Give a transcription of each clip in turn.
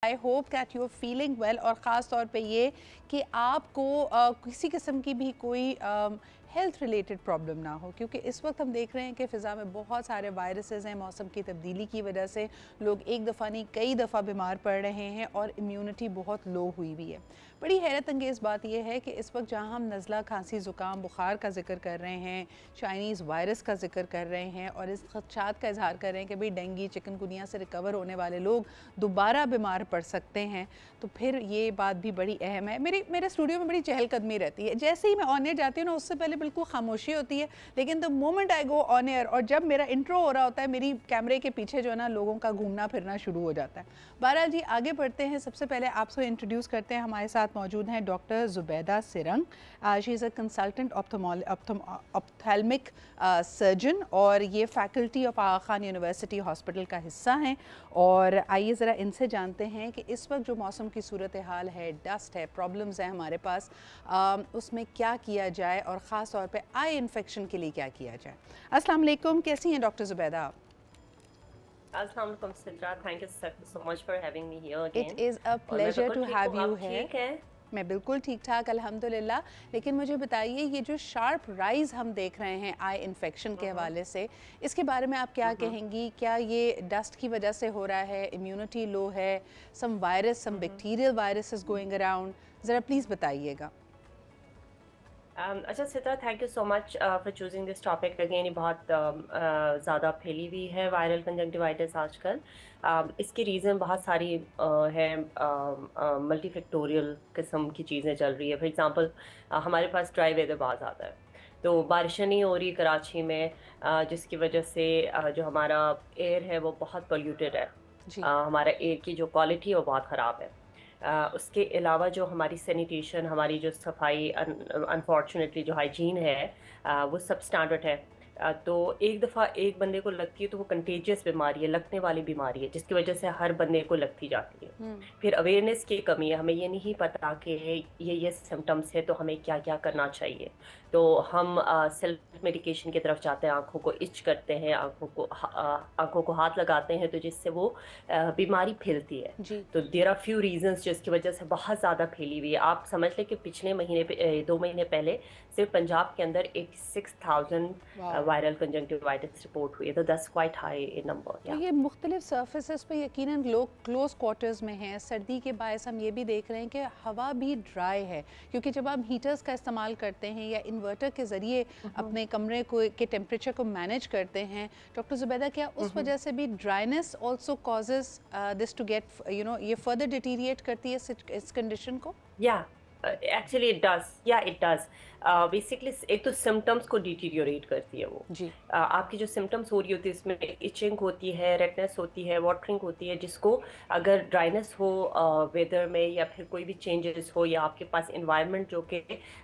I hope that you are feeling well, और ख़ास तौर पे ये कि आपको किसी किस्म की भी कोई हेल्थ रिलेटेड प्रॉब्लम ना हो, क्योंकि इस वक्त हम देख रहे हैं कि फ़िज़ा में बहुत सारे वायरसेस हैं। मौसम की तब्दीली की वजह से लोग एक दफ़ा नहीं कई दफ़ा बीमार पड़ रहे हैं और इम्यूनिटी बहुत लो हुई भी है। बड़ी हैरत अंगेज़ बात यह है कि इस वक्त जहाँ हम नज़ला, खांसी, ज़ुकाम, बुखार का जिक्र कर रहे हैं, चाइनीज़ वायरस का जिक्र कर रहे हैं और इस खदशात का इजहार कर रहे हैं कि भाई डेंगू, चिकनगुनिया से रिकवर होने वाले लोग दोबारा बीमार पड़ सकते हैं, तो फिर ये बात भी बड़ी अहम है। मेरे स्टूडियो में बड़ी चहलकदमी रहती है। जैसे ही मैं ऑन एयर जाती हूँ ना, उससे पहले बिल्कुल खामोशी होती है, लेकिन the moment I go on air और जब मेरा इंट्रो हो रहा होता है, मेरी कैमरे के पीछे जो है ना लोगों का घूमना फिरना शुरू हो जाता है। बहरहाल जी, आगे बढ़ते हैं। सबसे पहले आपसे इंट्रोड्यूस करते हैं। हमारे साथ मौजूद हैं doctor Zubaida Sirang. She is a consultant ophthalmic surgeon और ये faculty of Aga Khan university hospital का हिस्सा हैं। और आइए ज़रा इनसे जानते हैं कि इस वक्त जो मौसम की सूरत हाल है, डस्ट है, प्रॉब्लम्स हैं हमारे पास, उसमें क्या किया जाए और ख़ास तौर पे आई इन्फेक्शन के लिए क्या किया जाए। अस्सलाम वालेकुम, कैसी हैं डॉक्टर ज़ुबैदा आप? अस्सलाम वालेकुम Sidra, thank you so much for having me here it again. Is a और मैं प्लेजर बिल्कुल टू ठीक हैव हूँ, यू आप है। ठीक हैं? मैं बिल्कुल ठीक ठाक अल्हम्दुलिल्लाह। लेकिन मुझे बताइए, ये जो शार्प राइज़ हम देख रहे हैं आई इन्फेक्शन के हम्म हवाले से, इसके बारे में आप क्या हम्म कहेंगी? क्या ये डस्ट की वजह से हो रहा है, इम्यूनिटी लो है, सम वायरस, सम हम्म बैक्टीरियल वायरसेस गोइंग अराउंड? ज़रा प्लीज़ बताइएगा। अच्छा Sidra, thank you so much for choosing this topic again. ये बहुत ज़्यादा फैली हुई है वायरल कंजंक्टिवाइटिस आजकल। इसकी रीज़न बहुत सारी है, मल्टीफैक्टोरियल किस्म की चीज़ें चल रही है। फॉर एग्जांपल, हमारे पास ड्राई वेदर बहुत ज़्यादा है, तो बारिशें नहीं हो रही कराची में, जिसकी वजह से जो हमारा एयर है वो बहुत पोल्यूटेड है। जी। हमारा एयर की जो क्वालिटी है वो बहुत ख़राब है। उसके अलावा जो हमारी सैनिटेशन, हमारी जो सफाई, अनफॉर्चुनेटली जो हाइजीन है, वो सब स्टैंडर्ड है। तो एक दफ़ा एक बंदे को लगती है तो वो कंटेजियस बीमारी है, लगने वाली बीमारी है, जिसकी वजह से हर बंदे को लगती जाती है। फिर अवेयरनेस की कमी है, हमें ये नहीं पता कि ये सिम्टम्स है तो हमें क्या क्या करना चाहिए। तो हम सेल्फ मेडिकेशन की तरफ जाते हैं, आंखों को इच करते हैं, आंखों को हाथ लगाते हैं, तो जिससे वो बीमारी फैलती है। जी। तो देर आर फ्यू रीजंस जिसकी वजह से बहुत ज़्यादा फैली हुई है। आप समझ लें कि पिछले महीने पे 2 महीने पहले सिर्फ पंजाब के अंदर 86,000 वाह। वायरल कंजंक्टिवाइटिस रिपोर्ट हुई है। तो दैट्स क्वाइट हाई नंबर। तो या ये मुख्तलिफ सर्फेसिस पे यकीनन लोग क्लोज क्वार्टर्स में हैं। सर्दी के बायस हम ये भी देख रहे हैं कि हवा भी ड्राई है, क्योंकि जब आप हीटर्स का इस्तेमाल करते हैं या इन्वर्टर के ज़रिए अपने कमरे को के टेम्परेचर को मैनेज करते हैं, डॉक्टर ज़ुबैदा, क्या उस वजह से भी dryness also causes this to get ये फर्दर डिटीरिएट करती है इस कंडीशन को? या एक्चुअली इट डज, या इट डज। बेसिकली एक तो सिम्टम्स को डिटीरियोरेट करती है वो। जी। आपकी जो सिम्टम्स हो रही होती है इसमें इचिंग होती है, रेडनेस होती है, वाटरिंग होती है, जिसको अगर ड्राइनेस हो वेदर में, या फिर कोई भी चेंजेस हो, या आपके पास इन्वायरमेंट जो कि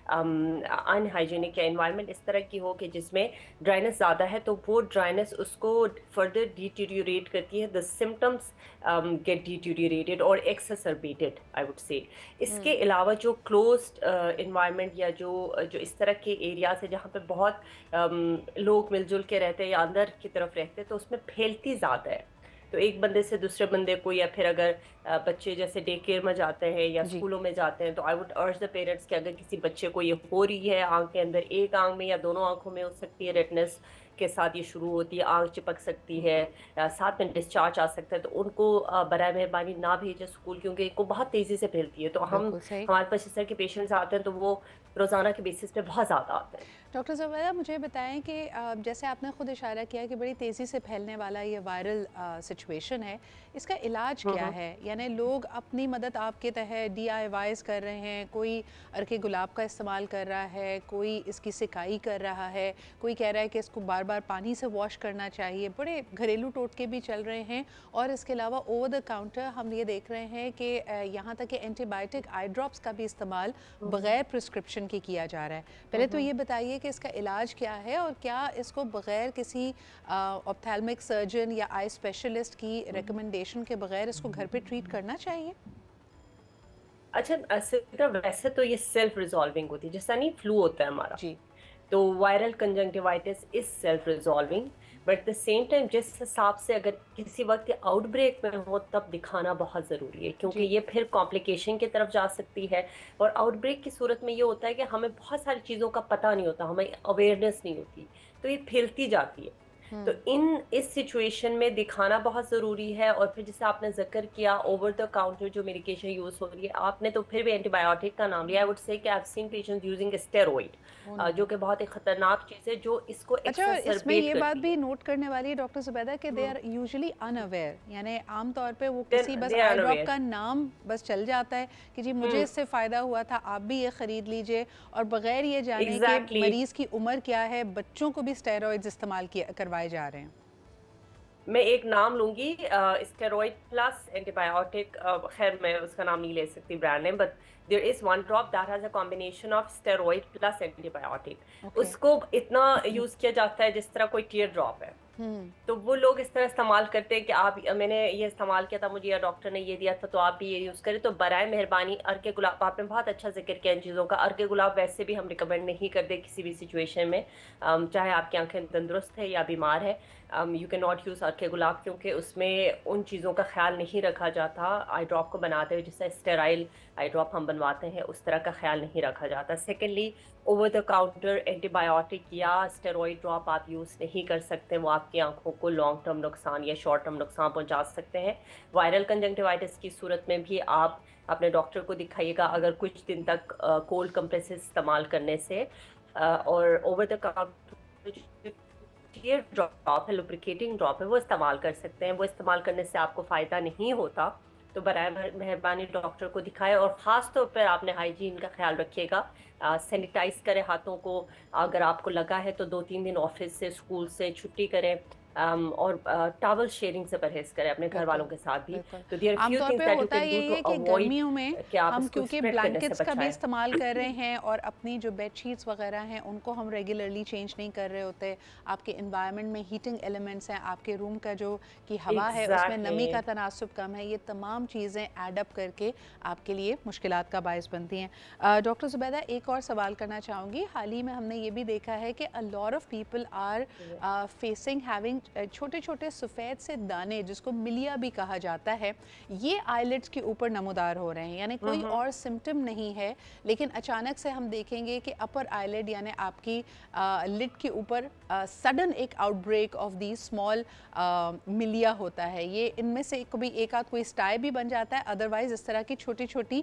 अनहाइजीनिक, या इन्वायरमेंट इस तरह की हो कि जिसमें ड्राइनेस ज़्यादा है, तो वो ड्राइनेस उसको फर्दर डिटीरियोरेट करती है। द सिम्टम्स गेट डिटीरियोरेटेड और एक्ससरबेटेड, आई वुड से। इसके अलावा जो क्लोज्ड इन्वायरमेंट, या जो जो इस तरह के एरियाज है जहाँ पे बहुत लोग मिलजुल के रहते हैं या अंदर की तरफ रहते हैं, तो उसमें फैलती ज़्यादा है। तो एक बंदे से दूसरे बंदे को, या फिर अगर बच्चे जैसे डे केयर में जाते हैं या जी। स्कूलों में जाते हैं, तो आई वुड अर्ज द पेरेंट्स कि अगर किसी बच्चे को ये हो रही है, आंख के अंदर, एक आंख में या दोनों आंखों में हो सकती है, रेडनेस के साथ ये शुरू होती है, आंख चिपक सकती है, साथ में डिस्चार्ज आ सकता है, तो उनको बराए मेहरबानी ना भेजें स्कूल, क्योंकि इनको बहुत तेज़ी से फैलती है। तो बिल्कुल सही। हमारे पास इस तरह के पेशेंट्स आते हैं, तो वो रोज़ाना के बेसिस पे बहुत ज़्यादा आते हैं। डॉक्टर ज़ुबैदा, मुझे बताएं कि जैसे आपने खुद इशारा किया कि बड़ी तेज़ी से फैलने वाला ये वायरल सिचुएशन है, इसका इलाज क्या हम्म है? यानी लोग अपनी मदद आपके तहत DIYs कर रहे हैं, कोई अर्के गुलाब का इस्तेमाल कर रहा है, कोई इसकी सिकाई कर रहा है, कोई कह रहा है कि इसको बार बार पानी से वॉश करना चाहिए, बड़े घरेलू टोटके भी चल रहे हैं। और इसके अलावा ओवर द काउंटर हम ये देख रहे हैं कि यहाँ तक कि एंटीबायोटिक आई ड्रॉप्स का भी इस्तेमाल हम्म बग़ैर प्रिस्क्रिप्शन के किया जा रहा है। पहले तो हम्म ये बताइए कि इसका इलाज क्या है, और क्या इसको बग़ैर किसी ऑप्थेल्मिक सर्जन या आई स्पेशलिस्ट की रिकमेंडेशन के बग़ैर इसको घर पे ट्रीट करना चाहिए? अच्छा, सिर्फ वैसे तो ये सेल्फ रिजॉल्विंग होती है, जैसा नहीं फ्लू होता है हमारा, जी। तो viral conjunctivitis is self resolving. But at the same time जिस हिसाब से अगर किसी वक्त आउटब्रेक में हो तब दिखाना बहुत ज़रूरी है, क्योंकि जी। ये फिर कॉम्प्लिकेशन की तरफ जा सकती है। और आउटब्रेक की सूरत में ये होता है कि हमें बहुत सारी चीज़ों का पता नहीं होता, हमें अवेयरनेस नहीं होती, तो ये फैलती जाती है। तो हुँ। इस सिचुएशन में दिखाना बहुत ज़रूरी है। और फिर जैसे आपने जिक्र किया ओवर द काउंटर जो मेडिकेशन यूज़ हो रही है, आपने तो फिर भी एंटीबायोटिक का नाम लिया। आई वुड से कि I have seen patients using steroid, oh no! जो कि बहुत ही खतरनाक चीज़ है, जो इसको अच्छा, और इसमें एक्सरबेट ये बात करती भी है। नोट करने वाली है डॉक्टर ज़ुबैदा कि दे आर यूजुअली अनअवेयर, यानी आम तौर पे वो दे किसी बस they are I drop unaware. का नाम बस चल जाता है कि जी मुझे हम्म। इससे फ़ायदा हुआ था, आप भी ये ख़रीद लीजिए, और बग़ैर ये जाने कि एग्जैक्टली। मरीज़ की उम्र क्या है, बच्चों को भी स्टेरॉइड्स इस्तेमाल किया करवाए जा रहे हैं। मैं एक नाम लूंगी, स्टेरॉइड प्लस एंटीबायोटिक। खैर मैं उसका नाम नहीं ले सकती brand name, but there is one drop that has a combination of steroid plus antibiotic. Okay. उसको इतना यूज किया जाता है जिस तरह कोई टीयर ड्रॉप है। हुँ। तो वो लोग इस तरह इस्तेमाल करते हैं कि आप, मैंने ये इस्तेमाल किया था, मुझे या डॉक्टर ने ये दिया था, तो आप भी ये यूज़ करें। तो बराए मेहरबानी अर्के गुलाब, आपने बहुत अच्छा जिक्र किया इन चीज़ों का। अर्के गुलाब वैसे भी हम रिकमेंड नहीं करते किसी भी सिचुएशन में, चाहे आपकी आंखें तंदुरुस्त है या बीमार है। यू कैन नॉट यूज़ अर्के गुलाब, क्योंकि उसमें उन चीज़ों का ख्याल नहीं रखा जाता। आई ड्रॉप को बनाते हुए जिससे स्टेराइल आई ड्रॉप हम बनवाते हैं, उस तरह का ख्याल नहीं रखा जाता। Secondly, over the counter antibiotic या स्टेरॉइड ड्रॉप आप यूज़ नहीं कर सकते, वो आपकी आंखों को लॉन्ग टर्म नुकसान या शॉर्ट टर्म नुकसान पहुंचा सकते हैं। वायरल कंजंक्टिवाइटिस की सूरत में भी आप अपने डॉक्टर को दिखाइएगा अगर कुछ दिन तक कोल्ड कंप्रेसेस इस्तेमाल करने से। और over the counter tier drop है, लुब्रिकेटिंग ड्रॉप है, वो इस्तेमाल कर सकते हैं। वो इस्तेमाल करने से आपको फ़ायदा नहीं होता, तो बराए मेहरबानी डॉक्टर को दिखाएं। और ख़ास तौर पर आपने हाइजीन का ख्याल रखिएगा, सैनिटाइज करें हाथों को। अगर आपको लगा है तो 2-3 दिन ऑफिस से, स्कूल से छुट्टी करें। और टॉवल शेयरिंग से परहेज करें अपने घर बिल्कुल, वालों के साथ भी। बिल्कुल। तो देयर आर फ्यू आमतौर थिंग्स पे दैट यू होता कैन डू यही टू है कि अवॉइड गर्मियों में कि आप हम इसको क्योंकि स्प्रेड करने से ब्लैंकेट्स का भी बचाएं। इस्तेमाल कर रहे हैं और अपनी जो बेडशीट्स वगैरह हैं उनको हम रेगुलरली चेंज नहीं कर रहे होते। आपके एनवायरनमेंट में हीटिंग एलिमेंट्स हैं, आपके रूम का जो कि हवा है उसमें नमी एग्जैक्टली। का तनासुब कम है, ये तमाम चीज़ें एड अप करके आपके लिए मुश्किलात का बायस बनती हैं। डॉक्टर ज़ुबैदा, एक और सवाल करना चाहूँगी। हाल ही में हमने ये भी देखा है कि a lot of people are facing having छोटे छोटे सफ़ेद से दाने, जिसको मिलिया भी कहा जाता है, ये आईलिड्स के ऊपर नमूदार हो रहे हैं। यानी कोई और सिम्टम नहीं है, लेकिन अचानक से हम देखेंगे कि अपर आईलिड यानी आपकी लिड के ऊपर सडन एक आउटब्रेक ऑफ दी स्मॉल मिलिया होता है। ये इनमें से कभी एक आध कोई स्टाई भी बन जाता है, अदरवाइज इस तरह की छोटी छोटी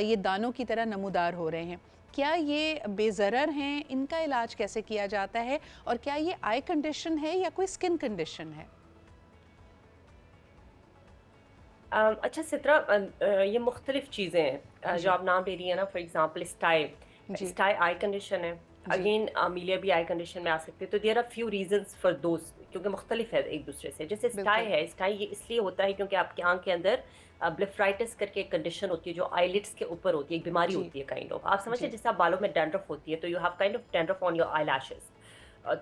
ये दानों की तरह नमूदार हो रहे हैं। क्या ये बेज़रर हैं? इनका इलाज कैसे किया जाता है? और क्या ये आई कंडीशन है या कोई स्किन कंडीशन है? अच्छा सित्रा, ये मुख्तलिफ चीज़ें हैं जो जी। आप नाम ले रही है ना। फॉर एग्जांपल स्टाई, जी। स्टाई आई कंडीशन है। जी। अगेन मीलिया भी आई कंडीशन में आ सकती है। तो there are few reasons for those, क्योंकि मुख्तलिफ है एक दूसरे से। जैसे स्टाई बिल्कुल। है, स्टाई ये इसलिए होता है क्योंकि आपकी आंख के अंदर ब्लेफराइटिस करके एक कंडीशन होती है जो आईलिड्स के ऊपर होती है, एक बीमारी जी। होती है काइंड ऑफ। आप समझिए जी। जैसे आप बालों में डैंड्रफ होती है, तो you have kind of dandruff on your eye lashes.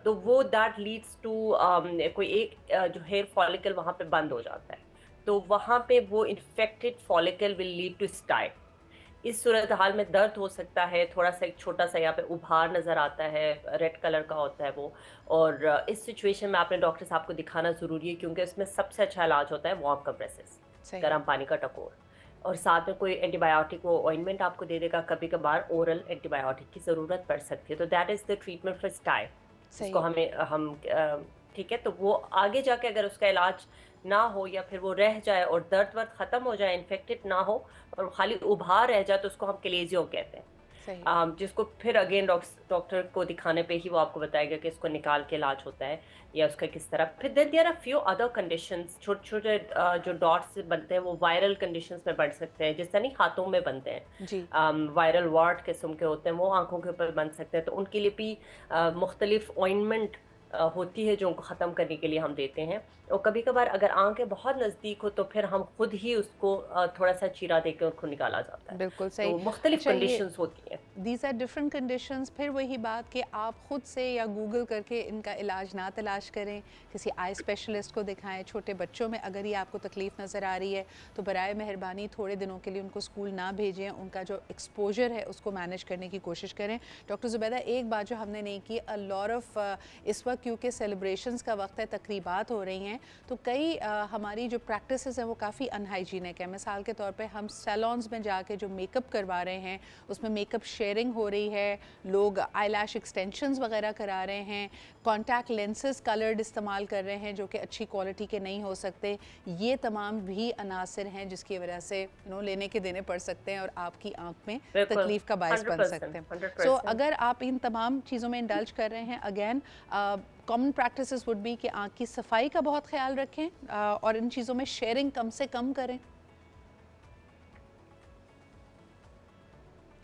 तो वो दैट लीड्स टू कोई एक जो हेयर फॉलिकल वहाँ पे बंद हो जाता है, तो वहाँ पे वो infected follicle will lead to stye. इस सूरत हाल में दर्द हो सकता है, थोड़ा सा एक छोटा सा यहाँ पे उभार नज़र आता है, रेड कलर का होता है वो। और इस सिचुएशन में आपने डॉक्टर साहब को दिखाना ज़रूरी है, क्योंकि इसमें सबसे अच्छा इलाज होता है वार्म कंप्रेसेस, सही। गर्म पानी का टकोर। और साथ में कोई एंटीबायोटिक वो ऑइंटमेंट आपको दे देगा। कभी कभार ओरल एंटीबायोटिक की ज़रूरत पड़ सकती है। तो that is the treatment for stye, जिसको सही। हमें हम ठीक है। तो वो आगे जाके अगर उसका इलाज ना हो या फिर वो रह जाए और दर्द वर्द ख़त्म हो जाए, इन्फेक्टेड ना हो और खाली उभार रह जाए, तो उसको हम क्लेजियो कहते हैं। सही। जिसको फिर अगेन डॉक्टर को दिखाने पे ही वो आपको बताएगा कि इसको निकाल के इलाज होता है या उसका किस तरह। फिर there are few other conditions, छोटे छोटे जो डॉट्स बनते हैं वो वायरल कंडीशंस में बढ़ सकते हैं, जिससे नहीं हाथों में बनते जी। हैं। वायरल वार्ड किस्म के होते हैं, वो आंखों के ऊपर बन सकते हैं। तो उनके लिए भी मुख्तलिफ ऑइंटमेंट होती है जो उनको ख़त्म करने के लिए हम देते हैं। और कभी कभार अगर आंखें बहुत नज़दीक हो तो फिर हम खुद ही उसको थोड़ा सा चीरा देकर उनको निकाला जाता है। बिल्कुल सही। तो मुख्तलिफ अच्छा, ये कंडीशंस होती हैं। These are different conditions. फिर वही बात कि आप ख़ुद से या गूगल करके इनका इलाज ना तलाश करें, किसी आई स्पेशलिस्ट को दिखाएं। छोटे बच्चों में अगर ये आपको तकलीफ़ नज़र आ रही है तो बराए मेहरबानी थोड़े दिनों के लिए उनको स्कूल ना भेजें, उनका जो एक्सपोजर है उसको मैनेज करने की कोशिश करें। डॉक्टर ज़ुबैदा, एक बात जो हमने नहीं की, अ लॉट ऑफ इस वक्त क्योंकि सेलिब्रेशंस का वक्त है, तकरीबात हो रही हैं, तो कई हमारी जो प्रैक्टिसेस हैं वो काफ़ी अनहाइजीनिक है। मिसाल के तौर पे हम सैलॉन्स में जाके जो मेकअप करवा रहे हैं उसमें मेकअप शेयरिंग हो रही है, लोग आईलैश एक्सटेंशंस वगैरह करा रहे हैं, कॉन्टैक्ट लेंसेज कलर्ड इस्तेमाल कर रहे हैं जो कि अच्छी क्वालिटी के नहीं हो सकते। ये तमाम भी अनासर हैं जिसकी वजह से लेने के देने पड़ सकते हैं और आपकी आंख में बिल्कुल, तकलीफ़ का बायस बन 100%, सकते हैं। सो 100%। अगर आप इन तमाम चीज़ों में इंडल्ज कर रहे हैं, again common practices would be कि आँख की सफाई का बहुत ख्याल रखें और इन चीज़ों में शेयरिंग कम से कम करें।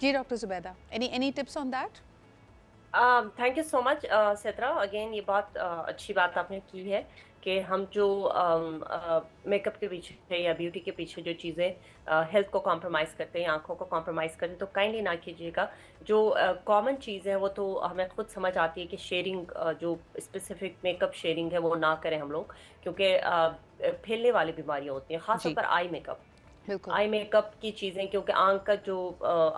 जी doctor Zubaida, any tips on that? Thank you so much Sitra, again ये बहुत अच्छी बात आपने की है कि हम जो मेकअप के पीछे या ब्यूटी के पीछे जो चीज़ें हेल्थ को कॉम्प्रोमाइज़ करते हैं, आंखों को कॉम्प्रोमाइज़ करते हैं, तो काइंडली ना कीजिएगा। जो कॉमन चीज़ है वो तो हमें खुद समझ आती है कि शेयरिंग, जो स्पेसिफिक मेकअप शेयरिंग है वो ना करें हम लोग, क्योंकि फैलने वाली बीमारियां होती हैं, खासतौर जी पर आई मेकअप। बिल्कुल। आई मेकअप की चीज़ें, क्योंकि आँख का जो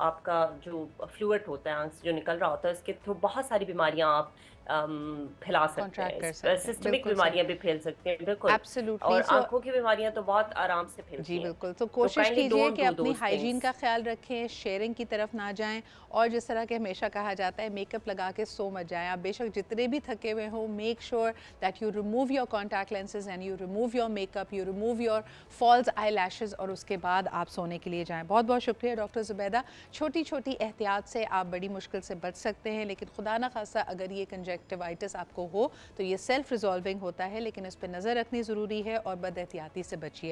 आपका जो फ्लूइड होता है आँख से जो निकल रहा होता है, उसके थ्रू बहुत सारी बीमारियाँ आप फैला सकते कॉन्ट्रैक्ट कर हैं। सकते हैं, सिस्टमिक बिल्कुल सही। बीमारियाँ भी फैल सकती हैं, बिल्कुल। एब्सोल्युटली। और सो आँखों की बीमारियाँ तो बहुत आराम से जी फैलती हैं। बिल्कुल, तो तो कोशिश काइंडली कीजिए डोंट कि डू अपनी दोज़ हाइजीन थिंग्स। का ख्याल रखें, शेयरिंग की तरफ ना जाएं और जिस तरह के हमेशा कहा जाता है मेकअप लगा के सो मत जाएं। आप बेशक जितने भी थके हुए हों, make sure that you remove your contact lenses and you remove your makeup, you remove your false eyelashes और उसके बाद आप सोने के लिए जाएँ। बहुत बहुत शुक्रिया डॉक्टर ज़ुबैदा। छोटी छोटी एहतियात से आप बड़ी मुश्किल से बच सकते हैं, लेकिन खुदा ना खास्ता अगर ये कंजक्टिवाइटिस आपको हो तो ये सेल्फ रिजॉल्विंग होता है, लेकिन इस पर नज़र रखनी ज़रूरी है और बद एहतियाती से बचिए।